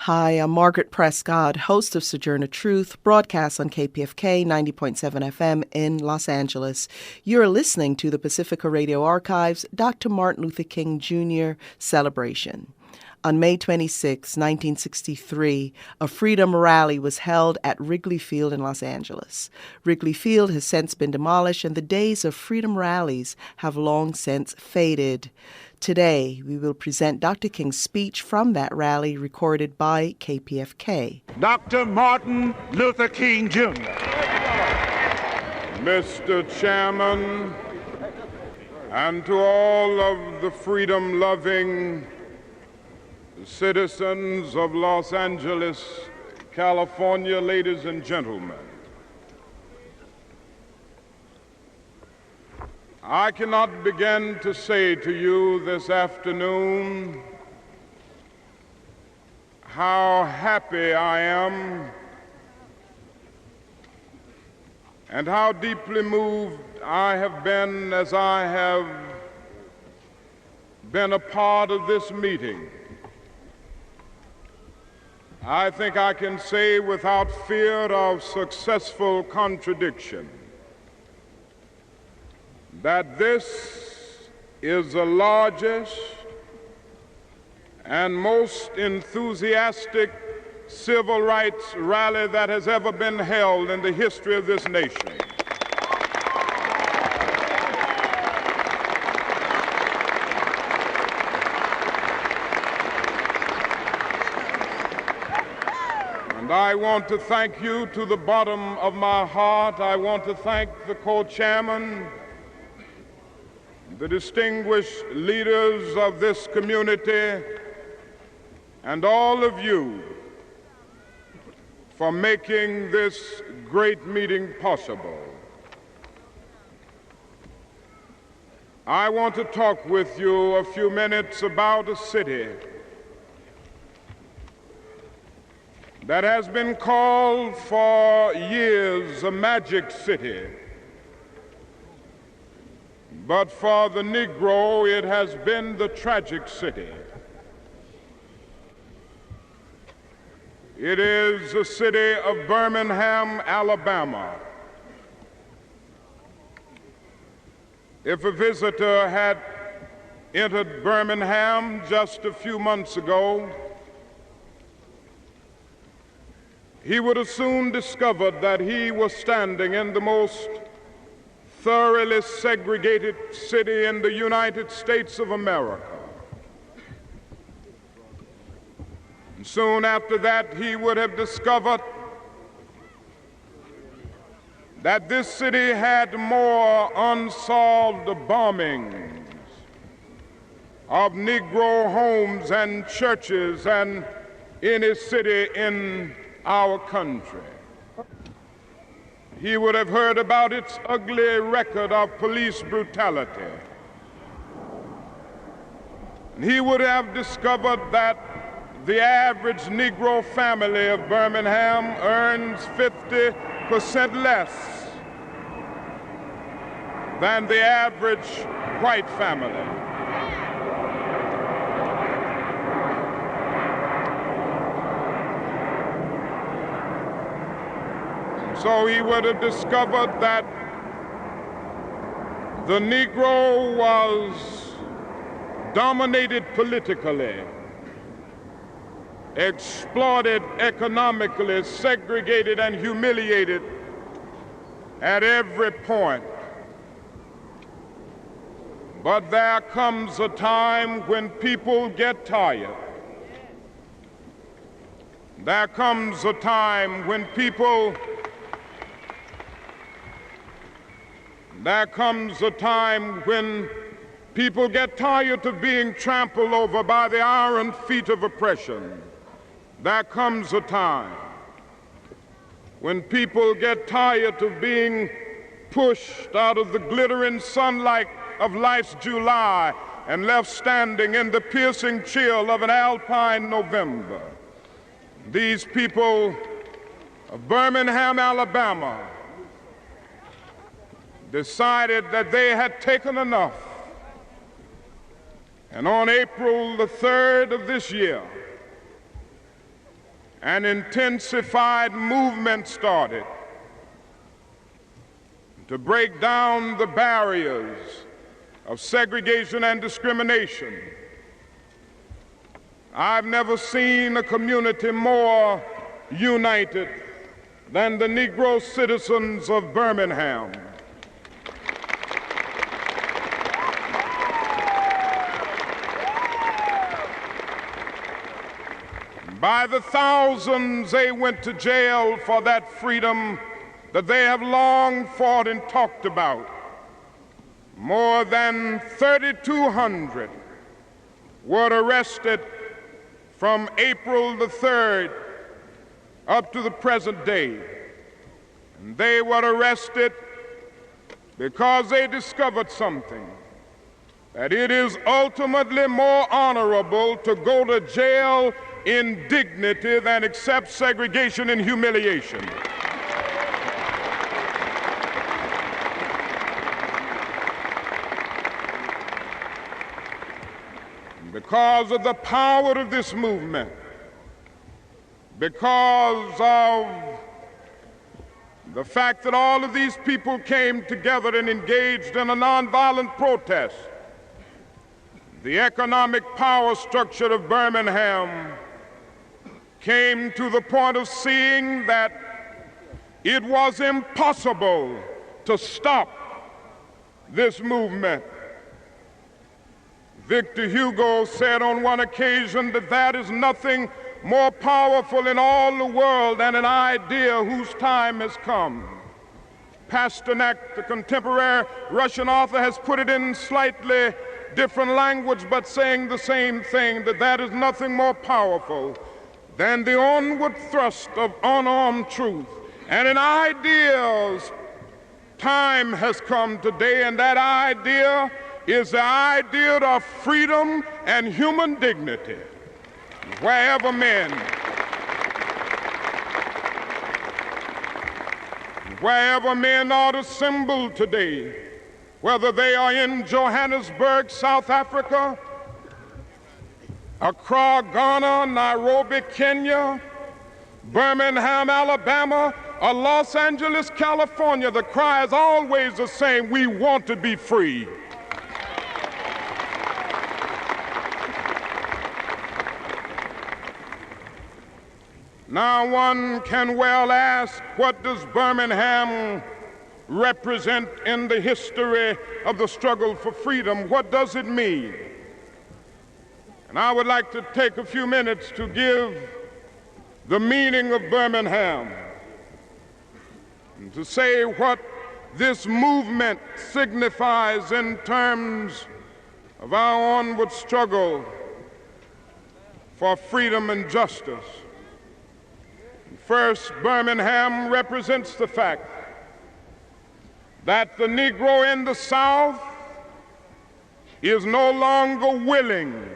Hi, I'm Margaret Prescott, host of Sojourner Truth, broadcast on KPFK 90.7 FM in Los Angeles. You're listening to the Pacifica Radio Archives Dr. Martin Luther King Jr. celebration. On May 26, 1963, a freedom rally was held at Wrigley Field in Los Angeles. Wrigley Field has since been demolished, and the days of freedom rallies have long since faded. Today, we will present Dr. King's speech from that rally recorded by KPFK. Dr. Martin Luther King Jr. Mr. Chairman, and to all of the freedom-loving citizens of Los Angeles, California, ladies and gentlemen, I cannot begin to say to you this afternoon how happy I am and how deeply moved I have been as I have been a part of this meeting. I think I can say without fear of successful contradiction that this is the largest and most enthusiastic civil rights rally that has ever been held in the history of this nation. And I want to thank you to the bottom of my heart. I want to thank the co-chairman, the distinguished leaders of this community, and all of you for making this great meeting possible. I want to talk with you a few minutes about a city that has been called for years a magic city. But for the Negro, it has been the tragic city. It is the city of Birmingham, Alabama. If a visitor had entered Birmingham just a few months ago, he would have soon discovered that he was standing in the most thoroughly segregated city in the United States of America. And soon after that, he would have discovered that this city had more unsolved bombings of Negro homes and churches than any city in our country. He would have heard about its ugly record of police brutality. And he would have discovered that the average Negro family of Birmingham earns 50% less than the average white family. So he would have discovered that the Negro was dominated politically, exploited economically, segregated and humiliated at every point. But there comes a time when people get tired. There comes a time when people get tired of being trampled over by the iron feet of oppression. There comes a time when people get tired of being pushed out of the glittering sunlight of life's July and left standing in the piercing chill of an alpine November. These people of Birmingham, Alabama, decided that they had taken enough. And on April the 3rd of this year, an intensified movement started to break down the barriers of segregation and discrimination. I've never seen a community more united than the Negro citizens of Birmingham. By the thousands, they went to jail for that freedom that they have long fought and talked about. More than 3,200 were arrested from April the 3rd up to the present day. And they were arrested because they discovered something, that it is ultimately more honorable to go to jail in dignity than accept segregation and humiliation. Because of the power of this movement, because of the fact that all of these people came together and engaged in a nonviolent protest, the economic power structure of Birmingham came to the point of seeing that it was impossible to stop this movement. Victor Hugo said on one occasion that there is nothing more powerful in all the world than an idea whose time has come. Pasternak, the contemporary Russian author, has put it in slightly different language, but saying the same thing, that there is nothing more powerful than the onward thrust of unarmed truth. And an idea's time has come today, and that idea is the idea of freedom and human dignity. Wherever men are assembled today, whether they are in Johannesburg, South Africa, Accra, Ghana, Nairobi, Kenya, Birmingham, Alabama, or Los Angeles, California, the cry is always the same: we want to be free. Now one can well ask, what does Birmingham represent in the history of the struggle for freedom? What does it mean? And I would like to take a few minutes to give the meaning of Birmingham and to say what this movement signifies in terms of our onward struggle for freedom and justice. First, Birmingham represents the fact that the Negro in the South is no longer willing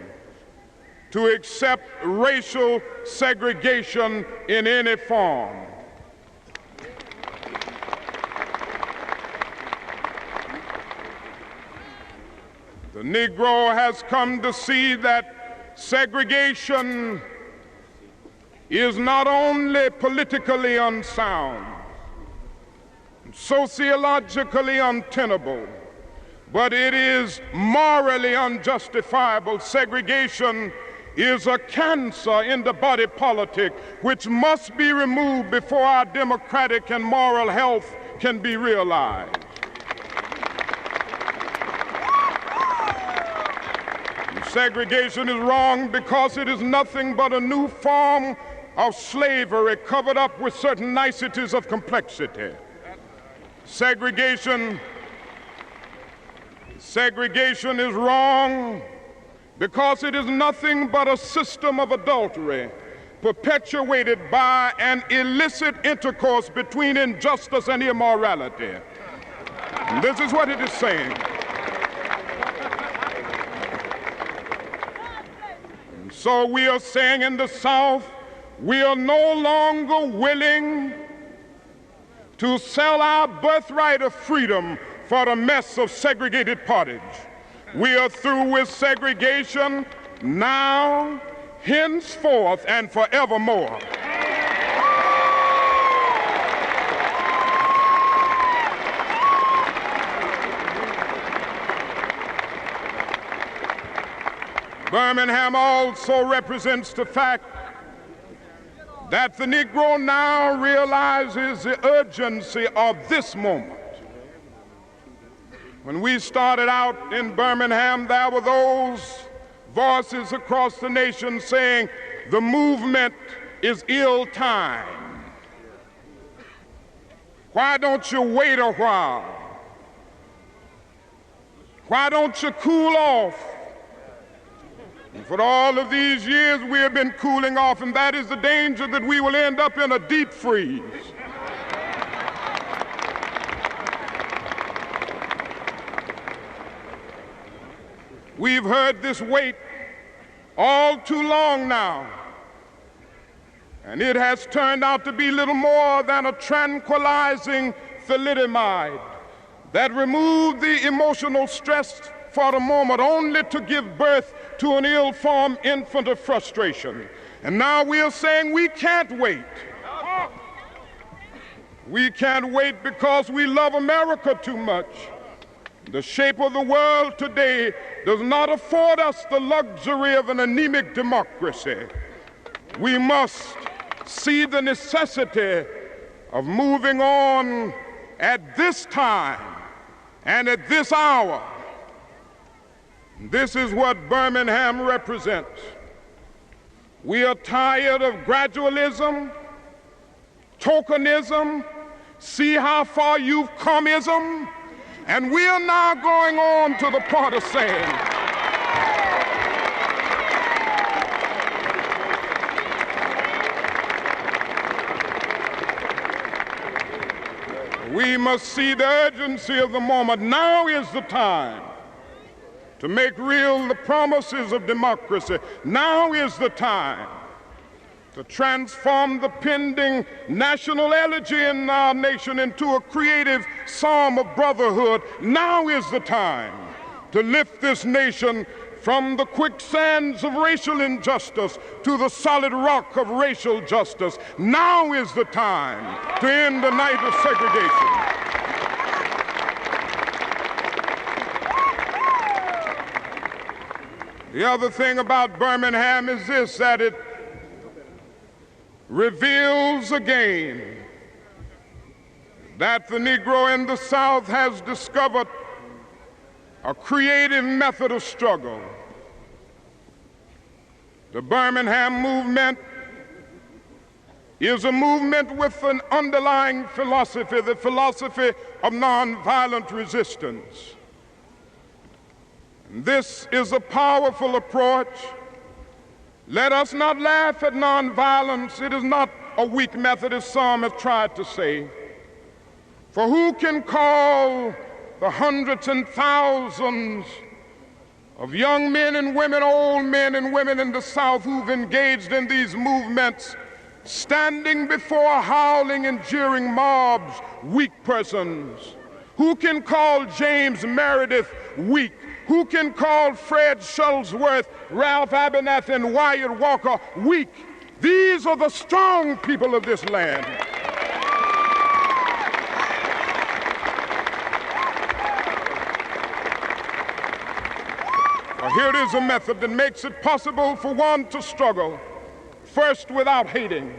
to accept racial segregation in any form. The Negro has come to see that segregation is not only politically unsound, sociologically untenable, but it is morally unjustifiable. Segregation is a cancer in the body politic which must be removed before our democratic and moral health can be realized. Segregation is wrong because it is nothing but a new form of slavery covered up with certain niceties of complexity. Segregation is wrong because it is nothing but a system of adultery perpetuated by an illicit intercourse between injustice and immorality. And this is what it is saying. And so we are saying in the South, we are no longer willing to sell our birthright of freedom for the mess of segregated pottage. We are through with segregation now, henceforth, and forevermore. Birmingham also represents the fact that the Negro now realizes the urgency of this moment. When we started out in Birmingham, there were those voices across the nation saying the movement is ill-timed. Why don't you wait a while? Why don't you cool off? And for all of these years, we have been cooling off, and that is the danger that we will end up in a deep freeze. We've heard this wait all too long now, and it has turned out to be little more than a tranquilizing thalidomide that removed the emotional stress for the moment, only to give birth to an ill-formed infant of frustration. And now we are saying we can't wait. We can't wait because we love America too much. The shape of the world today does not afford us the luxury of an anemic democracy. We must see the necessity of moving on at this time and at this hour. This is what Birmingham represents. We are tired of gradualism, tokenism, see how far you've comeism, and we are now going on to the part of saying, we must see the urgency of the moment. Now is the time to make real the promises of democracy. Now is the time to transform the pending national elegy in our nation into a creative psalm of brotherhood. Now is the time to lift this nation from the quicksands of racial injustice to the solid rock of racial justice. Now is the time to end the night of segregation. The other thing about Birmingham is this, that it reveals again that the Negro in the South has discovered a creative method of struggle. The Birmingham movement is a movement with an underlying philosophy, the philosophy of nonviolent resistance. This is a powerful approach. Let us not laugh at nonviolence. It is not a weak method, as some have tried to say. For who can call the hundreds and thousands of young men and women, old men and women in the South who've engaged in these movements, standing before howling and jeering mobs, weak persons? Who can call James Meredith weak? Who can call Fred Shuttlesworth, Ralph Abernathy, and Wyatt Walker weak? These are the strong people of this land. Here is a method that makes it possible for one to struggle, first without hating.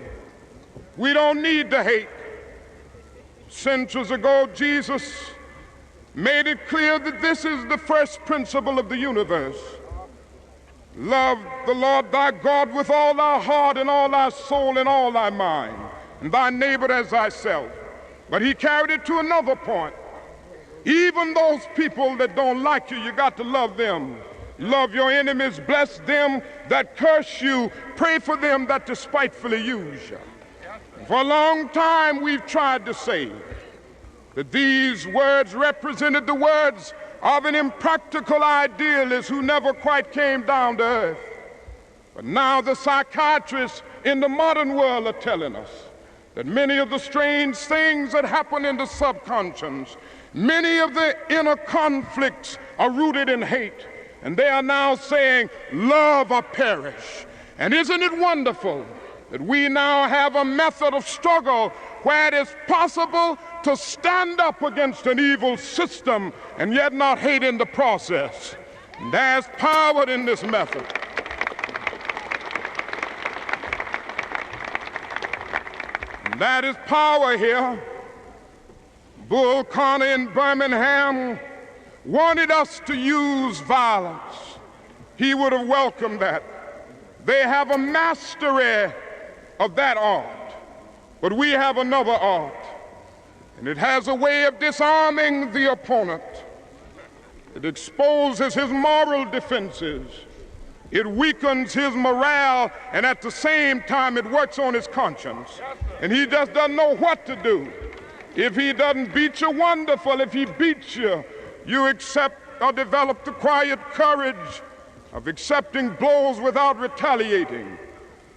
We don't need to hate. Centuries ago, Jesus made it clear that this is the first principle of the universe. Love the Lord thy God with all thy heart and all thy soul and all thy mind, and thy neighbor as thyself. But he carried it to another point. Even those people that don't like you, you got to love them. Love your enemies, bless them that curse you, pray for them that despitefully use you. For a long time we've tried to say that these words represented the words of an impractical idealist who never quite came down to earth. But now the psychiatrists in the modern world are telling us that many of the strange things that happen in the subconscious, many of the inner conflicts are rooted in hate. And they are now saying, love or perish. And isn't it wonderful that we now have a method of struggle where it is possible to stand up against an evil system and yet not hate in the process? And there's power in this method. And that is power here. Bull Connor in Birmingham wanted us to use violence. He would have welcomed that. They have a mastery of that art, but we have another art, and it has a way of disarming the opponent. It exposes his moral defenses. It weakens his morale, and at the same time it works on his conscience. And he just doesn't know what to do. If he doesn't beat you, wonderful. If he beats you, you accept or develop the quiet courage of accepting blows without retaliating.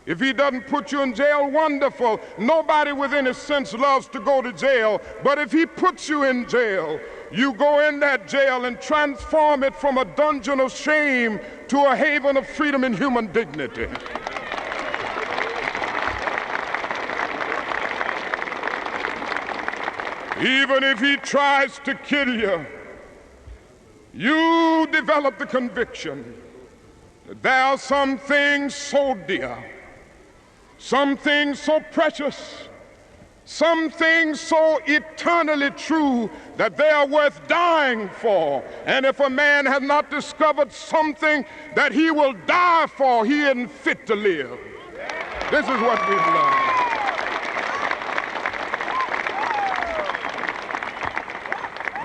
If he doesn't put you in jail, wonderful. Nobody within his sense loves to go to jail. But if he puts you in jail, you go in that jail and transform it from a dungeon of shame to a haven of freedom and human dignity. Even if he tries to kill you, you develop the conviction that there are some things so dear, some things so precious, some things so eternally true that they are worth dying for. And if a man has not discovered something that he will die for, he isn't fit to live. This is what we've learned.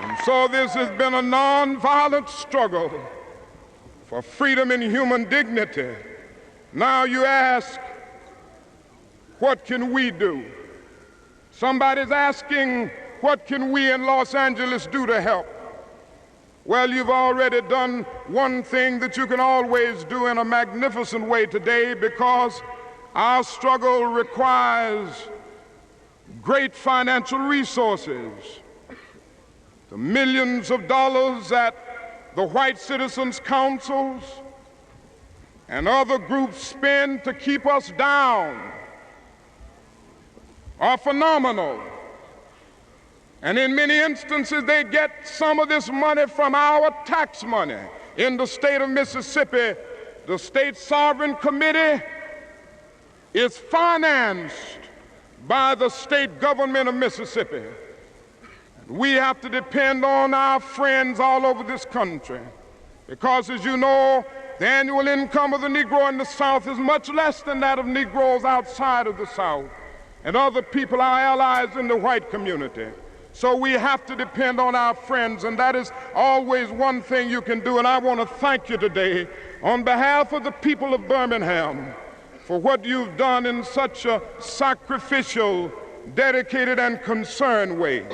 And so this has been a nonviolent struggle for freedom and human dignity. Now you ask, what can we do? Somebody's asking, what can we in Los Angeles do to help? Well, you've already done one thing that you can always do in a magnificent way today, because our struggle requires great financial resources. The millions of dollars that the white citizens' councils and other groups spend to keep us down are phenomenal. And in many instances, they get some of this money from our tax money. In the state of Mississippi, the State Sovereign Committee is financed by the state government of Mississippi. We have to depend on our friends all over this country, because, as you know, the annual income of the Negro in the South is much less than that of Negroes outside of the South and other people, our allies in the white community. So we have to depend on our friends, and that is always one thing you can do. And I want to thank you today on behalf of the people of Birmingham for what you've done in such a sacrificial, dedicated, and concerned way.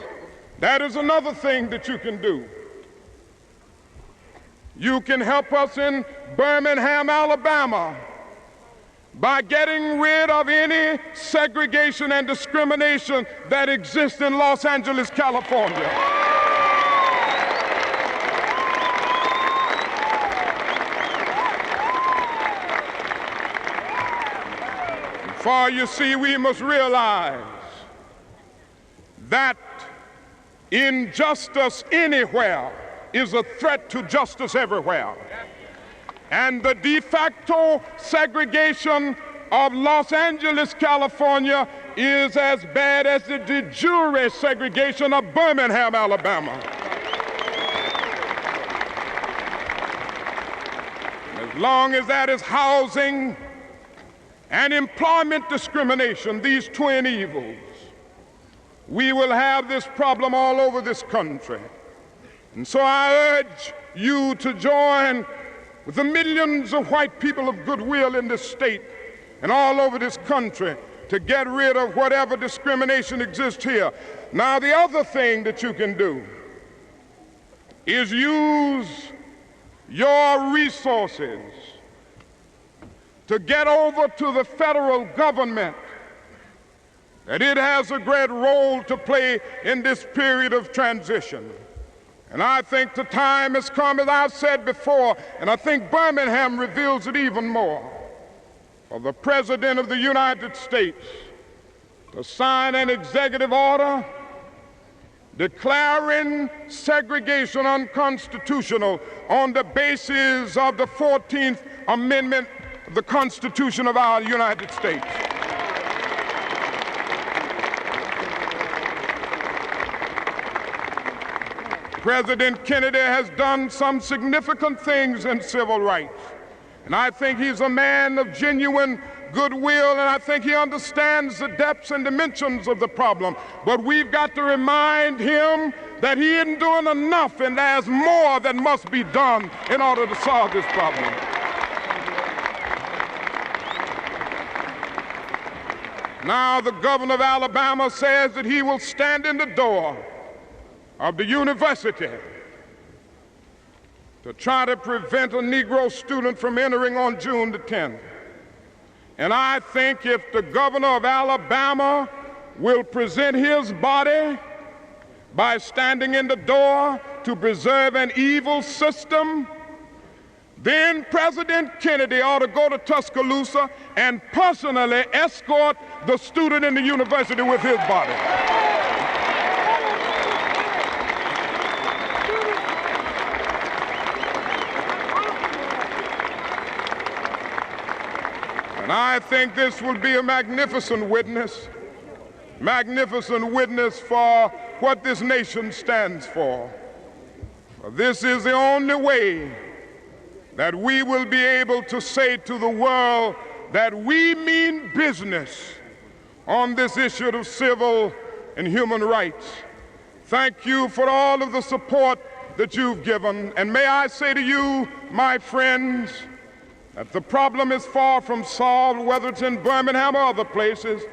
That is another thing that you can do. You can help us in Birmingham, Alabama, by getting rid of any segregation and discrimination that exists in Los Angeles, California. For you see, we must realize that injustice anywhere is a threat to justice everywhere. And the de facto segregation of Los Angeles, California is as bad as the de jure segregation of Birmingham, Alabama. As long as that is housing and employment discrimination, these twin evils, we will have this problem all over this country. And so I urge you to join with the millions of white people of goodwill in this state and all over this country to get rid of whatever discrimination exists here. Now, the other thing that you can do is use your resources to get over to the federal government that it has a great role to play in this period of transition. And I think the time has come, as I've said before, and I think Birmingham reveals it even more, for the President of the United States to sign an executive order declaring segregation unconstitutional on the basis of the 14th Amendment of the Constitution of our United States. President Kennedy has done some significant things in civil rights. And I think he's a man of genuine goodwill, and I think he understands the depths and dimensions of the problem. But we've got to remind him that he isn't doing enough, and there's more that must be done in order to solve this problem. Now the governor of Alabama says that he will stand in the door of the university to try to prevent a Negro student from entering on June the 10th. And I think if the governor of Alabama will present his body by standing in the door to preserve an evil system, then President Kennedy ought to go to Tuscaloosa and personally escort the student in the university with his body. And I think this will be a magnificent witness for what this nation stands for. This is the only way that we will be able to say to the world that we mean business on this issue of civil and human rights. Thank you for all of the support that you've given. And may I say to you, my friends, that the problem is far from solved, whether it's in Birmingham or other places,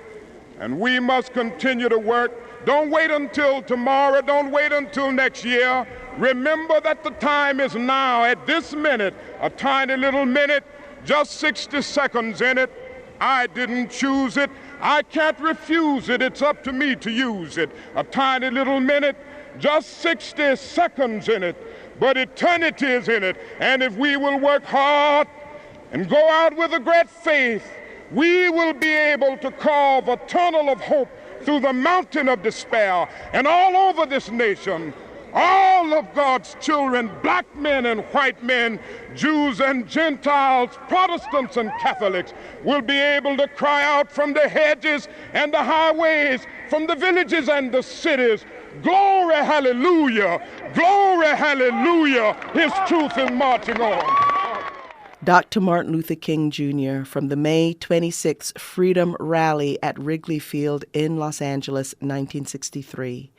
and we must continue to work. Don't wait until tomorrow. Don't wait until next year. Remember that the time is now, at this minute, a tiny little minute, just 60 seconds in it. I didn't choose it. I can't refuse it. It's up to me to use it. A tiny little minute, just 60 seconds in it, but eternity is in it. And if we will work hard and go out with a great faith, we will be able to carve a tunnel of hope through the mountain of despair. And all over this nation, all of God's children, black men and white men, Jews and Gentiles, Protestants and Catholics, will be able to cry out from the hedges and the highways, from the villages and the cities, glory, hallelujah, glory, hallelujah, his truth is marching on. Dr. Martin Luther King Jr. from the May 26 Freedom Rally at Wrigley Field in Los Angeles, 1963.